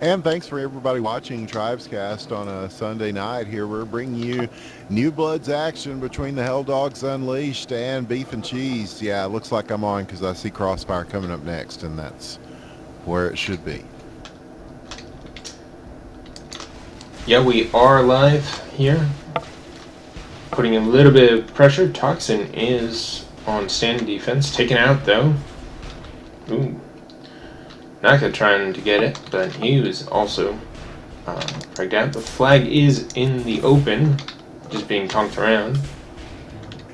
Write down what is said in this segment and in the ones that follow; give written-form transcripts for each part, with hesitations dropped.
And thanks for everybody watching Tribescast on a Sunday night here. We're bringing you New Bloods action between the Hell Dogs Unleashed and Beef and Cheese. Yeah, it looks like I'm on because I see Crossfire coming up next, and that's where it should be. Yeah, we are live here. Putting a little bit of pressure. Toxin is on standing defense. Taken out, though. Ooh. Naka trying to get it, but he was also fragged out. The flag is in the open, just being tonked around.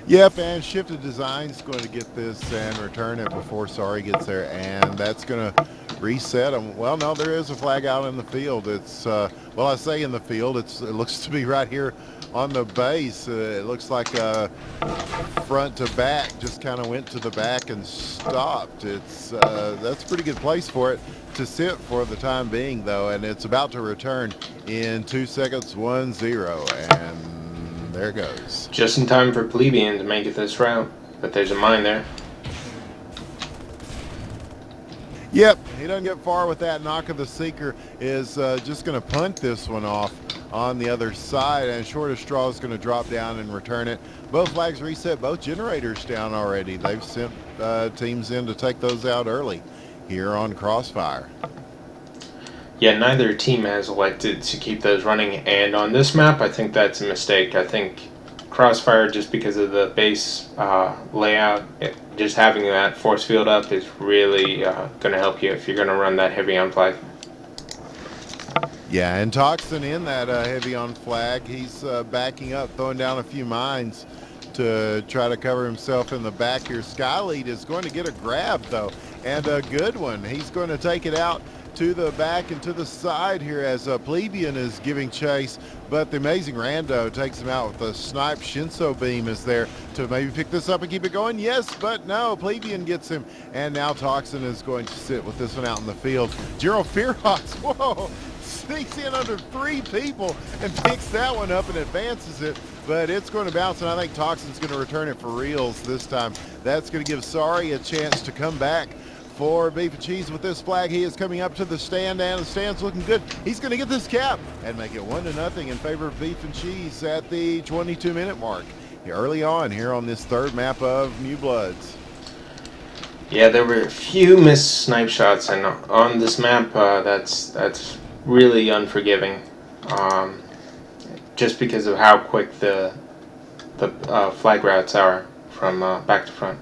Yep, and Shifted Design's going to get this and return it before Sorry gets there, and that's going to reset them. Well, no, there is a flag out in the field. It's, well, I say in the field, it looks to be right here on the base. It looks like front to back just kind of went to the back and stopped. It's that's a pretty good place for it to sit for the time being, though, and it's about to return in 2 seconds, 1-0, and there it goes. Just in time for Plebeian to make it this route, but there's a mine there. Yep, he doesn't get far with that. Naka the Seeker is just going to punt this one off on the other side, and Shortest Straw is going to drop down and return it. Both flags reset, both generators down already. They've sent teams in to take those out early here on Crossfire. Yeah, neither team has elected to keep those running, and on this map, I think that's a mistake. I think Crossfire, just because of the base layout, just having that force field up is really going to help you if you're going to run that heavy on flag. Yeah, and Toxin in that heavy on flag. He's backing up, throwing down a few mines to try to cover himself in the back here. Skylead is going to get a grab, though, and a good one. He's going to take it out to the back and to the side here as Plebeian is giving chase, but the amazing Rando takes him out with a snipe. Shinso Beam is there to maybe pick this up and keep it going. Yes, but no, Plebeian gets him, and now Toxin is going to sit with this one out in the field. Gerald Fearox, whoa, sneaks in under 3 people and picks that one up and advances it, but it's going to bounce, and I think Toxin's going to return it for reals this time. That's going to give Sorry a chance to come back for Beef and Cheese with this flag. He is coming up to the stand, and the stand's looking good. He's going to get this cap and make it 1-0 in favor of Beef and Cheese at the 22-minute mark early on here on this third map of New Bloods. Yeah, there were a few missed snipe shots, and on this map, that's really unforgiving, just because of how quick the flag routes are from back to front.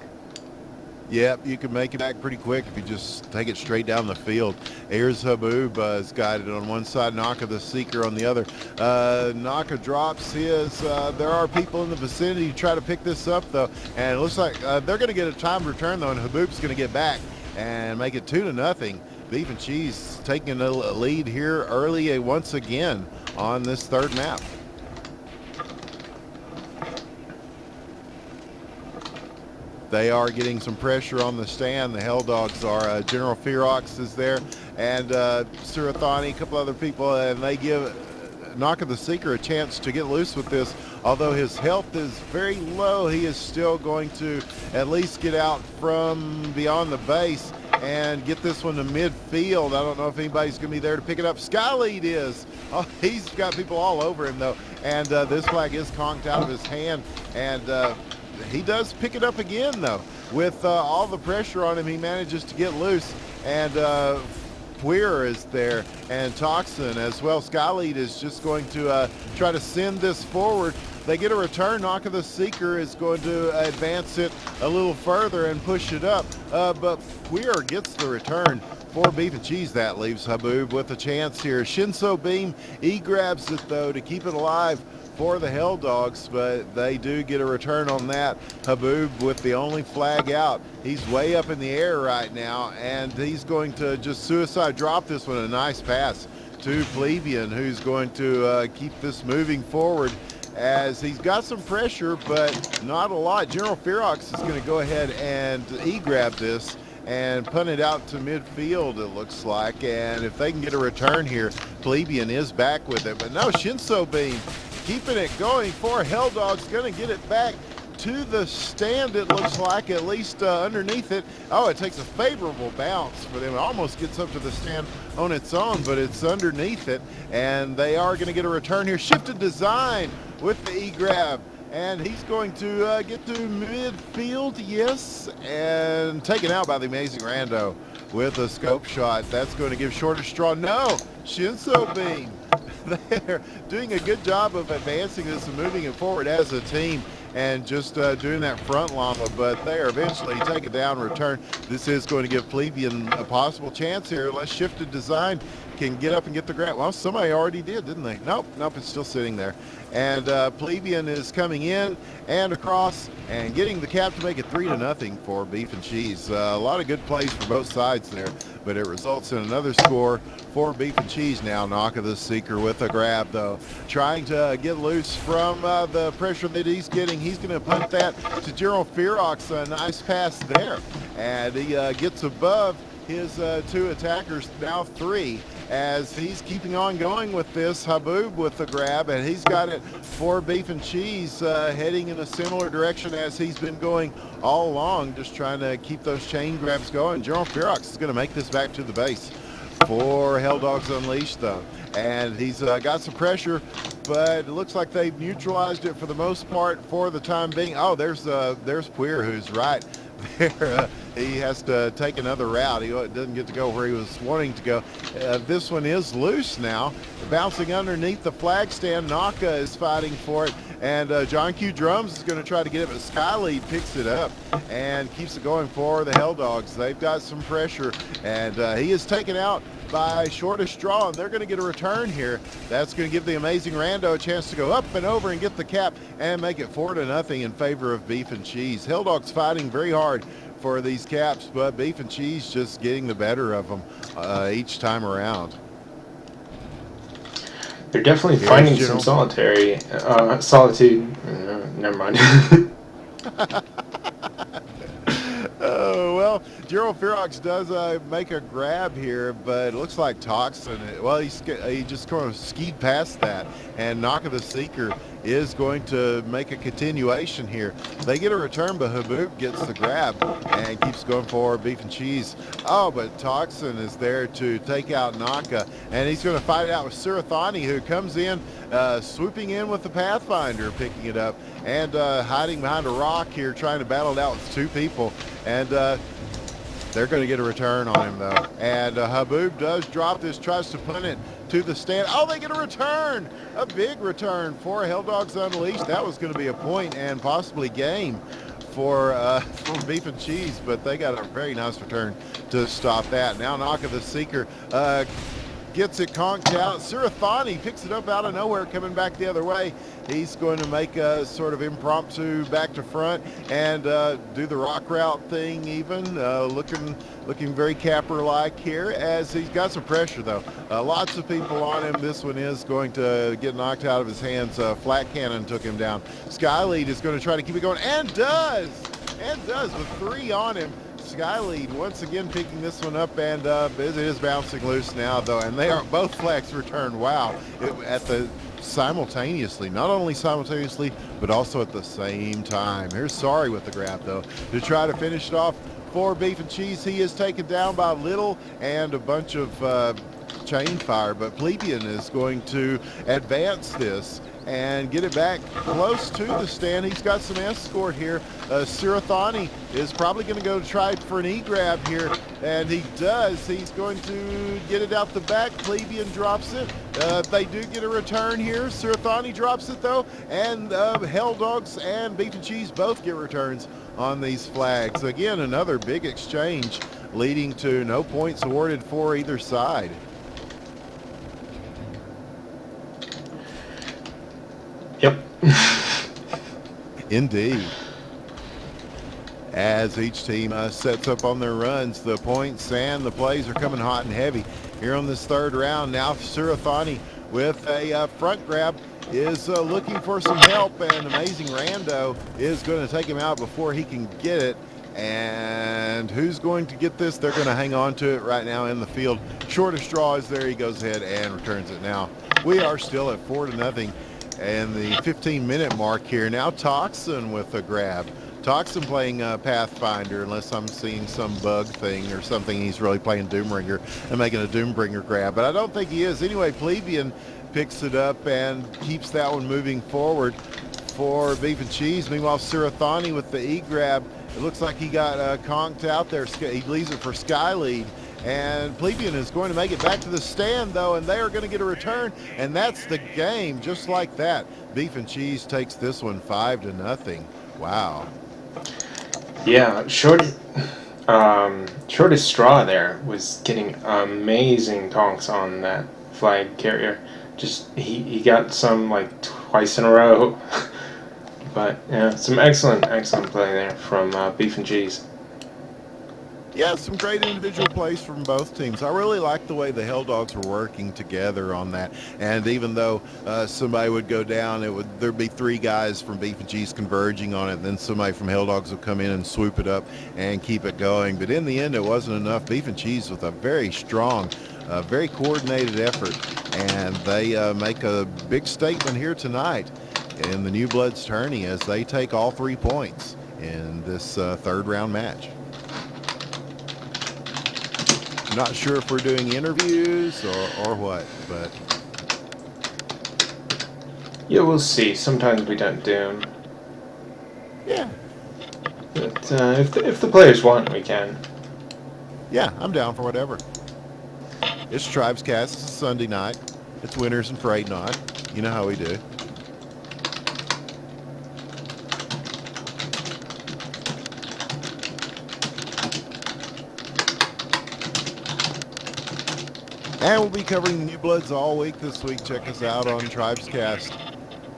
Yep, you can make it back pretty quick if you just take it straight down the field. Here's Haboob is guided on one side, Naka the Seeker on the other. Naka drops his. There are people in the vicinity to try to pick this up, though, and it looks like they're going to get a timed return, though, and Haboob's going to get back and make it 2-0. Beef and Cheese taking a lead here early once again on this third map. They are getting some pressure on the stand. The Hell Dogs are. General Fearox is there, and Surathani, a couple other people, and they give Naka the Seeker a chance to get loose with this. Although his health is very low, he is still going to at least get out from beyond the base and get this one to midfield. I don't know if anybody's going to be there to pick it up. Skylead is. Oh, he's got people all over him, though, and this flag is conked out of his hand, and he does pick it up again, though. With all the pressure on him, he manages to get loose, and Puer is there, and Toxin as well. Skylead is just going to try to send this forward. They get a return. Naka the Seeker is going to advance it a little further and push it up, but Puer gets the return for Beef and Cheese. That leaves Haboob with a chance here. Shinso Beam, he grabs it, though, to keep it alive for the Hell Dogs, but they do get a return on that. Haboob with the only flag out. He's way up in the air right now, and he's going to just suicide drop this one. A nice pass to Plebeian, who's going to keep this moving forward as he's got some pressure, but not a lot. General Fearox is going to go ahead and grab this and punt it out to midfield, it looks like. And if they can get a return here, Plebeian is back with it. But no, Shinso Beam keeping it going for Hell Dogs, going to get it back to the stand, it looks like, at least underneath it. Oh, it takes a favorable bounce for them. It almost gets up to the stand on its own, but it's underneath it, and they are going to get a return here. Shifted design with the E-grab, and he's going to get to midfield, yes, and taken out by the amazing Rando with a scope shot. That's going to give shorter straw. No, Shinso Beam. They're doing a good job of advancing this and moving it forward as a team and just doing that front llama, but they are eventually taken down, return. This is going to give Plebeian a possible chance here. Let's Shifted Design can get up and get the grab. Well, somebody already did, didn't they? Nope, it's still sitting there. And Plebeian is coming in and across and getting the cap to make it 3-0 for Beef and Cheese. A lot of good plays for both sides there, but it results in another score for Beef and Cheese. Now Naka the Seeker with a grab, though, trying to get loose from the pressure that he's getting. He's going to punt that to General Fearox. A nice pass there, and he gets above his two attackers, now three, as he's keeping on going with this. Haboob with the grab, and he's got it for Beef and Cheese, heading in a similar direction as he's been going all along, just trying to keep those chain grabs going. General Fearox is going to make this back to the base for Hell Dogs Unleashed, though, and he's got some pressure, but it looks like they've neutralized it for the most part for the time being. Oh, there's Puir, who's right there. He has to take another route. He doesn't get to go where he was wanting to go. This one is loose now, bouncing underneath the flag stand. Naka is fighting for it, and John Q. Drums is going to try to get it, but Skylead picks it up and keeps it going for the Hell Dogs. They've got some pressure, and he is taken out by shortest straw, and they're going to get a return here. That's going to give the amazing Rando a chance to go up and over and get the cap and make it 4-0 in favor of Beef and Cheese. Hell Dogs fighting very hard for these caps, but Beef and Cheese just getting the better of them each time around. They're definitely finding some solitude. Never mind. Oh, well, Gerald Fearox does make a grab here, but it looks like Toxin, well, he just kind of skied past that, and Naka the Seeker is going to make a continuation here. They get a return, but Haboob gets the grab and keeps going for Beef and Cheese. Oh, but Toxin is there to take out Naka, and he's going to fight it out with Surathani, who comes in, swooping in with the Pathfinder, picking it up, and hiding behind a rock here, trying to battle it out with two people. And they're going to get a return on him, though. And Haboob does drop this, tries to punt it to the stand. Oh, they get a return! A big return for Hell Dogs Unleashed. That was going to be a point and possibly game for Beef and Cheese, but they got a very nice return to stop that. Now Naka the Seeker gets it conked out. Surathani picks it up out of nowhere, coming back the other way. He's going to make a sort of impromptu back to front and do the rock route thing even, looking very Capper-like here, as he's got some pressure, though. Lots of people on him. This one is going to get knocked out of his hands. Flat Cannon took him down. Skylead is going to try to keep it going, and does with three on him. Skylead once again picking this one up, and it is bouncing loose now, though, and they are both flags returned. Wow, simultaneously, not only simultaneously, but also at the same time. Here's Sorry with the grab, though, to try to finish it off for Beef and Cheese. He is taken down by Little and a bunch of chain fire, but Plebeian is going to advance this and get it back close to the stand. He's got some escort here. Sirathani is probably going to go try for an E-grab here, and he does. He's going to get it out the back. Plebeian drops it. They do get a return here. Sirathani drops it, though, and Hell Dogs and Beef and Cheese both get returns on these flags. Again, another big exchange leading to no points awarded for either side. Yep. Indeed. As each team sets up on their runs, the points and the plays are coming hot and heavy here on this third round. Now Surathani with a front grab is looking for some help, and amazing Rando is going to take him out before he can get it. And who's going to get this? They're going to hang on to it right now in the field. Shortest straw is there. He goes ahead and returns it. Now we are still at 4-0. And the 15-minute mark here. Now Toxin with a grab. Toxin playing Pathfinder, unless I'm seeing some bug thing or something. He's really playing Doombringer and making a Doombringer grab, but I don't think he is. Anyway, Plebeian picks it up and keeps that one moving forward for Beef and Cheese. Meanwhile, Sirathani with the E-grab. It looks like he got conked out there. He leaves it for Sky Lead. And Plebeian is going to make it back to the stand, though, and they are going to get a return, and that's the game, just like that. Beef and Cheese takes this one 5-0. Wow. Yeah, shortest straw there was getting amazing tonks on that flag carrier. Just he got some like twice in a row, but yeah, some excellent play there from Beef and Cheese. Yeah, some great individual plays from both teams. I really like the way the Hell Dogs were working together on that. And even though somebody would go down, there'd be 3 guys from Beef and Cheese converging on it, and then somebody from Hell Dogs would come in and swoop it up and keep it going. But in the end, it wasn't enough. Beef and Cheese with a very strong, very coordinated effort, and they make a big statement here tonight in the New Bloods tourney as they take all 3 points in this 3rd round match. Not sure if we're doing interviews or what, but yeah, we'll see. Sometimes we don't do them. Yeah. But if the players want, we can. Yeah, I'm down for whatever. It's tribescast. It's a Sunday night. It's Winners and Freight Knot. You know how we do. And we'll be covering the New Bloods all week this week. Check us out on Tribescast.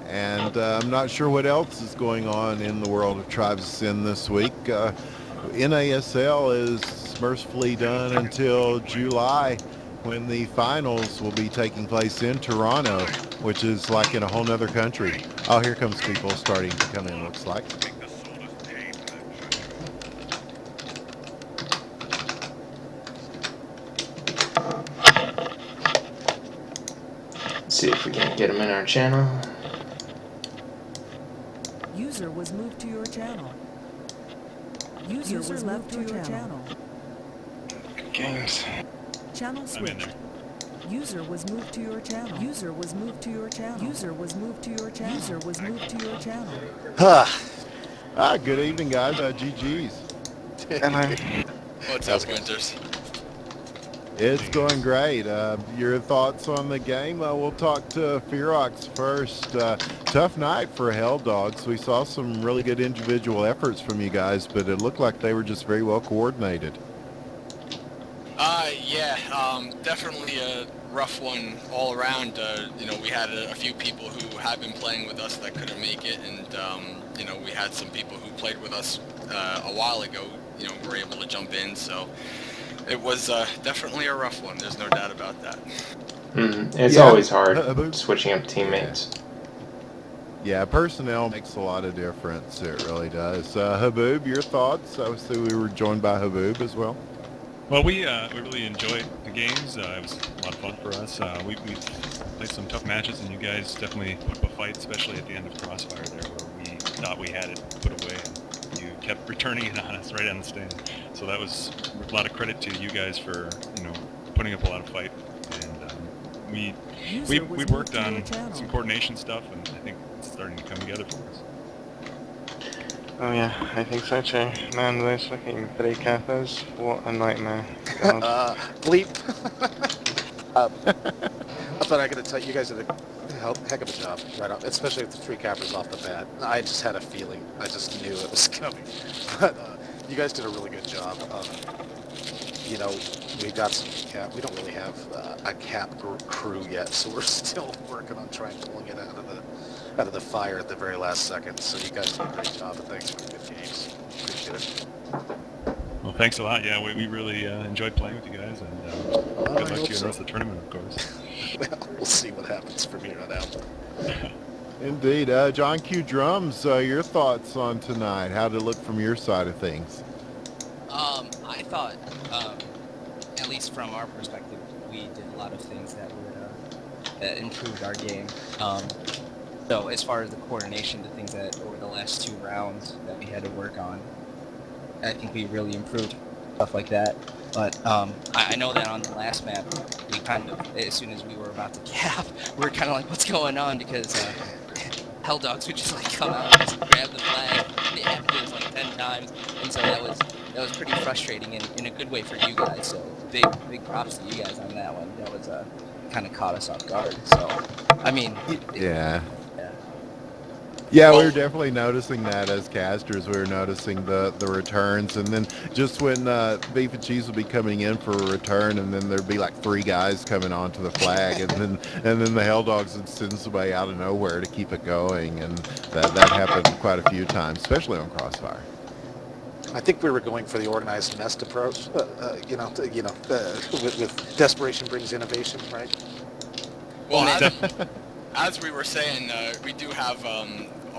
And I'm not sure what else is going on in the world of Tribes Sin this week. NASL is mercifully done until July, when the finals will be taking place in Toronto, which is like in a whole nother country. Oh, here comes people starting to come in, looks like. See if we can get them in our channel. User was moved to your channel. User was moved to your channel. Games. Channel switched. User was moved to your channel. User was moved to your channel. User was moved to your channel. User was moved to your channel. Good evening, guys. GG's. What's up, Winters? It's going great. Your thoughts on the game? We'll talk to Fearox first. Tough night for Hell Dogs. We saw some really good individual efforts from you guys, but it looked like they were just very well coordinated. Definitely a rough one all around. We had a few people who have been playing with us that couldn't make it, and we had some people who played with us a while ago, were able to jump in, so it was definitely a rough one. There's no doubt about that. It's always hard switching up teammates. Yeah, personnel makes a lot of difference. It really does. Haboob, your thoughts? Obviously, we were joined by Haboob as well. Well, we really enjoyed the games. It was a lot of fun for us. We played some tough matches, and you guys definitely put up a fight, especially at the end of Crossfire there, where we thought we had it put away, and you kept returning it on us right on the stand. So that was a lot of credit to you guys for putting up a lot of fight. And we worked on some coordination stuff, and I think it's starting to come together for us. Oh yeah, I think so too. Man, those fucking 3 Kappas, what a nightmare. God. Bleep. That's what I gotta tell you. You guys did a heck of a job right off, especially with the 3 Kappas off the bat. I just had a feeling. I just knew it was coming. But you guys did a really good job. We got some cap. We don't really have a cap crew yet, so we're still working on pulling it out of the fire at the very last second. So you guys did a great job, and thanks for the good games. Appreciate it. Well, thanks a lot. Yeah, we really enjoyed playing with you guys, and good luck to you in the rest of the tournament, of course. Well, we'll see what happens from here on out. Indeed. John Q. Drums, your thoughts on tonight? How did it look from your side of things? I thought, at least from our perspective, we did a lot of things that would that improved our game. So as far as the coordination, the things that over the last 2 rounds that we had to work on, I think we really improved stuff like that. But I know that on the last map, we kind of, as soon as we were about to cap, we were kind of like, what's going on? Because Hell Dogs would just like come out and just grab the flag. It happened to us like 10 times, and so that was pretty frustrating in a good way for you guys. So big props to you guys on that one. That was kind of caught us off guard. So I mean, Yeah. yeah. Yeah, we Well- were definitely noticing that as casters. We were noticing the returns, and then just when Beef and Cheese would be coming in for a return, and then there'd be like 3 guys coming onto the flag, and then the Hell Dogs would send somebody out of nowhere to keep it going, and that happened quite a few times, especially on Crossfire. I think we were going for the organized mess approach. With desperation brings innovation, right? Well, Well, as we were saying, we do have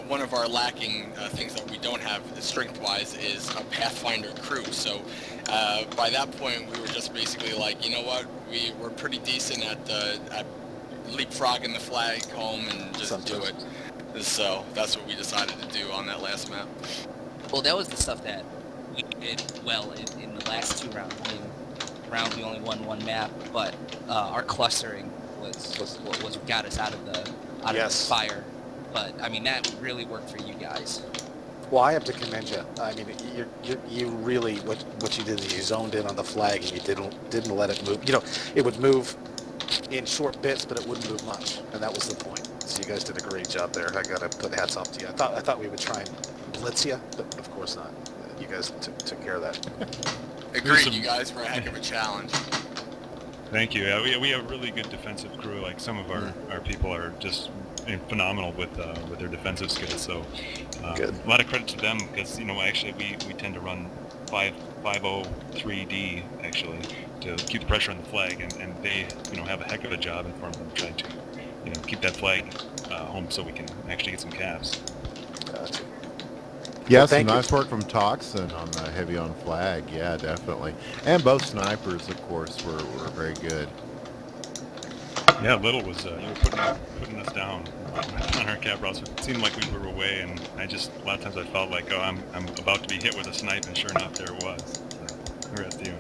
one of our lacking things that we don't have strength-wise is a Pathfinder crew. So by that point, we were just basically like, you know what, we're pretty decent at leapfrogging the flag home and just do it. So that's what we decided to do on that last map. Well, that was the stuff that we did well in the last 2 rounds. I mean, round we only won 1 map, but our clustering was what got us out of the fire. But I mean, that really worked for you guys. Well, I have to commend you. I mean, you really what you did is you zoned in on the flag and you didn't let it move. You know, it would move in short bits, but it wouldn't move much, and that was the point. So you guys did a great job there. I gotta put hats off to you. I thought we would try and blitz you, but of course not. You guys took care of that. Agreed, you guys were a heck of a challenge. Thank you. Yeah, we have a really good defensive crew. Like some of our people are just phenomenal with their defensive skills. So Good. a lot of credit to them because actually we tend to run 5-0-3D actually to keep the pressure on the flag, and they have a heck of a job in front of them trying to keep that flag home so we can actually get some caps. Gotcha. Yeah, Well, some thank you. nice work from Toxin on the heavy on flag. Yeah, definitely. And both snipers, of course, were very good. Yeah, Little was you were putting us down on our cap routes. It seemed like we were away, and a lot of times I felt like, oh, I'm about to be hit with a snipe, and sure enough, there it was. So, congrats to you.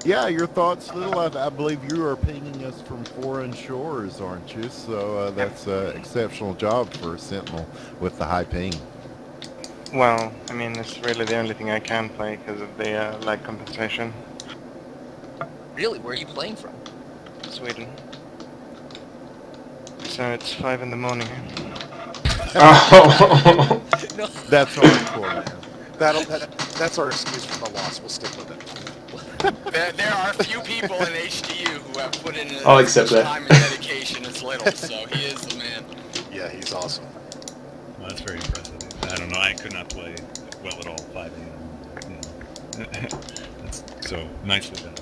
Yeah, your thoughts, Little? I believe you are pinging us from foreign shores, aren't you? So that's an exceptional job for Sentinel with the high ping. Well, I mean, it's really the only thing I can play because of the lag compensation. Really, where are you playing from? Sweden. So it's 5 in the morning. Oh. No. That's hardcore, man. That's our excuse for the loss. We'll stick with it. There are a few people in HDU who have put in I'll as accept much that. time and dedication as Little, so he is the man. Yeah, he's awesome. Well, that's very impressive. I don't know. I could not play well at all 5 a.m. That's so nicely done.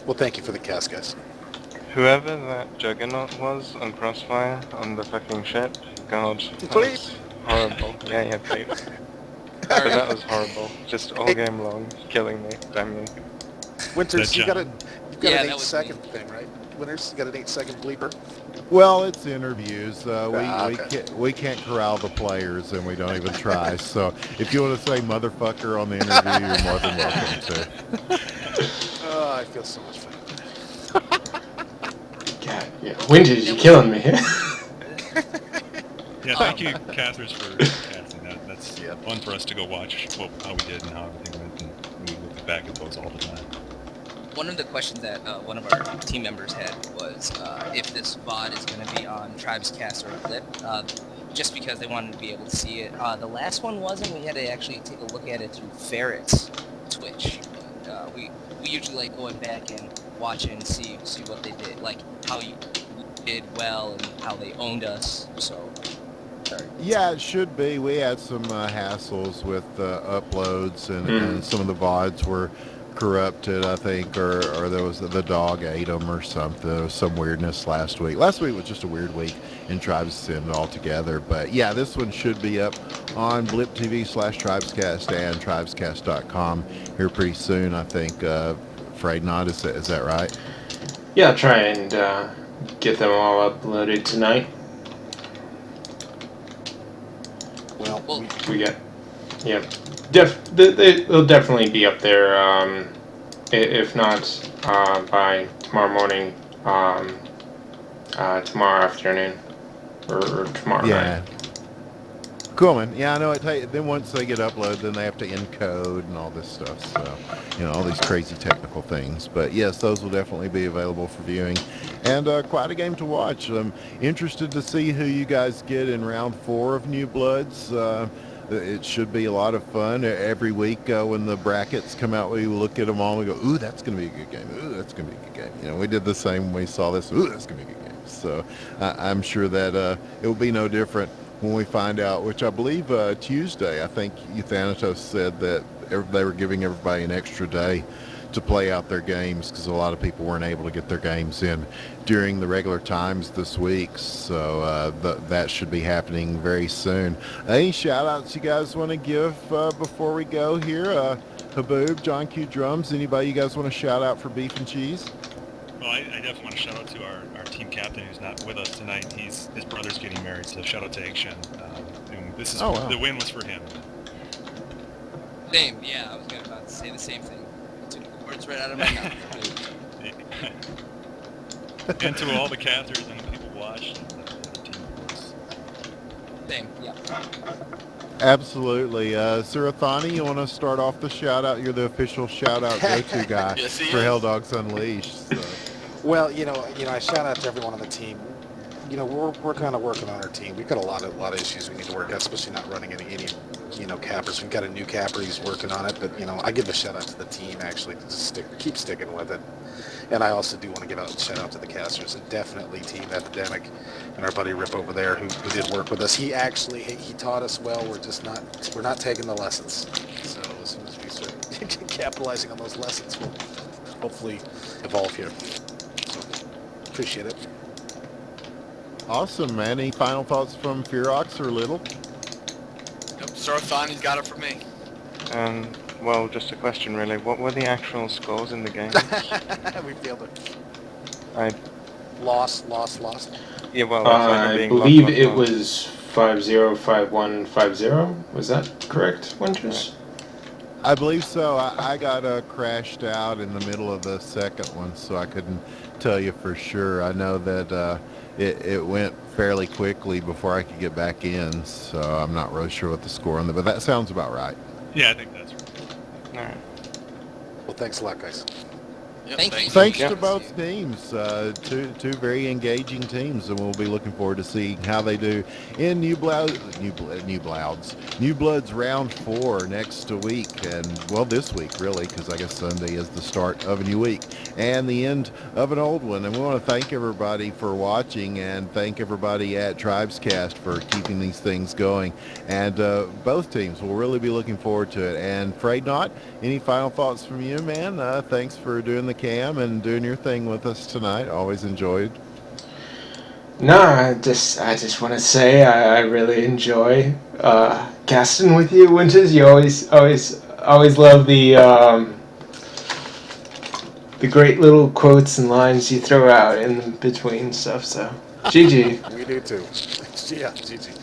Well, thank you for the cast, guys. Whoever that Juggernaut was on Crossfire on the fucking ship, God, that was horrible. Yeah, please. But that was horrible. Just all game long, killing me. Damn you. Winters, you've got an Yeah, that 8 was second thing, right? Winters, you got an 8 second bleeper. Well, it's interviews. Okay. We can't corral the players, and we don't even try. So if you want to say motherfucker on the interview, you're more than welcome to. Oh, I feel so much fun. God, yeah. Winters, you're killing me. Yeah, thank you, Cathers, for casting that. That's Yeah. fun for us to go watch how we did and how everything went, and we look back at those all the time. One of the questions that one of our team members had was if this VOD is going to be on tribescast or Blip, just because they wanted to be able to see it. The last one wasn't. We had to actually take a look at it through Ferret's Twitch. And, we usually like going back and watching and see what they did, like how you did well and how they owned us. So, sorry. Yeah, it should be. We had some hassles with uploads, and some of the VODs were corrupted, I think, or there was the dog ate them or something. There was some weirdness last week. Last week was just a weird week in Tribescast altogether. But yeah, this one should be up on Blip TV/Tribescast and tribescast.com here pretty soon, I think. Afraid not. Is that right? Yeah, I'll try and get them all uploaded tonight. we get. Yeah, they'll definitely be up there. If not by tomorrow morning, tomorrow afternoon, or tomorrow night. Cool, man. Yeah, I know. Then once they get uploaded, then they have to encode and all this stuff. So, all these crazy technical things. But yes, those will definitely be available for viewing, and quite a game to watch. I'm interested to see who you guys get in round 4 of New Bloods. It should be a lot of fun. Every week when the brackets come out, we look at them all and we go, ooh, that's going to be a good game. Ooh, that's going to be a good game. We did the same when we saw this. Ooh, that's going to be a good game. So I'm sure that it will be no different when we find out, which I believe Tuesday, I think Euthanatos said that they were giving everybody an extra day to play out their games because a lot of people weren't able to get their games in during the regular times this week. So that should be happening very soon. Any shout outs you guys want to give before we go here? Haboob, John Q Drums, anybody you guys want to shout out for Beef and Cheese? Well, I definitely want to shout out to our team captain who's not with us tonight. His brother's getting married, so shout out to Egg Shen. This is the win was for him. Same, yeah, I was about to say the same thing. Took the words right out of my mouth. And to all the casters and the people who watched, and the other team, of course. Same, yeah. Absolutely. Surathani, you want to start off the shout out? You're the official shout out go-to guy Yes, he for is. Hell Dogs Unleashed. So. Well, I shout out to everyone on the team. We're kind of working on our team. We've got a lot of issues we need to work out, especially not running any cappers. We've got a new capper. He's working on it, but I give a shout out to the team actually to just keep sticking with it. And I also do want to give a shout out to the casters and definitely Team Epidemic and our buddy Rip over there who did work with us. He actually he taught us well. We're not taking the lessons. So as soon as we start capitalizing on those lessons, we'll hopefully evolve here. So appreciate it. Awesome, man. Any final thoughts from Fearox or Little? Yep, Sorothani's got it for me. Well, just a question really. What were the actual scores in the game? We failed it. I Lost. Yeah, well, I believe it was 5-0, 5-1, 5-0. Was that correct, Winters? I believe so. I got crashed out in the middle of the second one, so I couldn't tell you for sure. I know that it went fairly quickly before I could get back in, so I'm not really sure what the score on that, but that sounds about right. Yeah, I think that's right. All right. Well, thanks a lot, guys. Yep, Thank you. Thanks Yeah. to both teams, two very engaging teams, and we'll be looking forward to seeing how they do in New Bloods round 4 next week, and well, this week really, because I guess Sunday is the start of a new week and the end of an old one. And we want to thank everybody for watching and thank everybody at Tribescast for keeping these things going. And both teams will really be looking forward to it. And Afraid Not, any final thoughts from you, man? Thanks for doing the cam and doing your thing with us tonight. Always enjoyed. No, I just want to say I really enjoy casting with you, Winters. You always love the great little quotes and lines you throw out in between stuff. So, GG. We do too. Yeah, GG.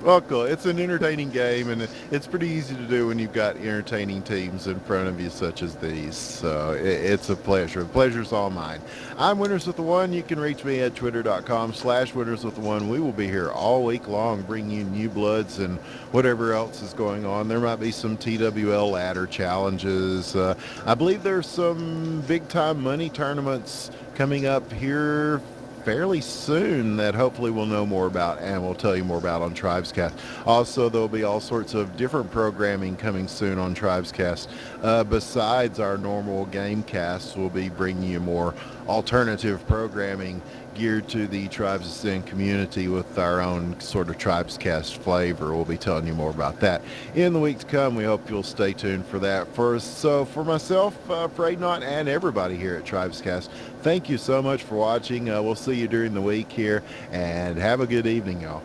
Well, cool. It's an entertaining game, and it's pretty easy to do when you've got entertaining teams in front of you such as these. So it's a pleasure. The pleasure's all mine. I'm Winners with the One. You can reach me at twitter.com/winnerswiththe1. We will be here all week long bringing you New Bloods and whatever else is going on. There might be some TWL ladder challenges. I believe there's some big-time money tournaments coming up here fairly soon that hopefully we'll know more about and we'll tell you more about on Tribescast. Also, there'll be all sorts of different programming coming soon on Tribescast. Besides our normal game casts, we'll be bringing you more alternative programming geared to the Tribes Ascend community with our own sort of Tribescast flavor. We'll be telling you more about that in the week to come. We hope you'll stay tuned for that. For myself, Afraid Not, and everybody here at Tribescast, thank you so much for watching. We'll see you during the week here, and have a good evening, y'all.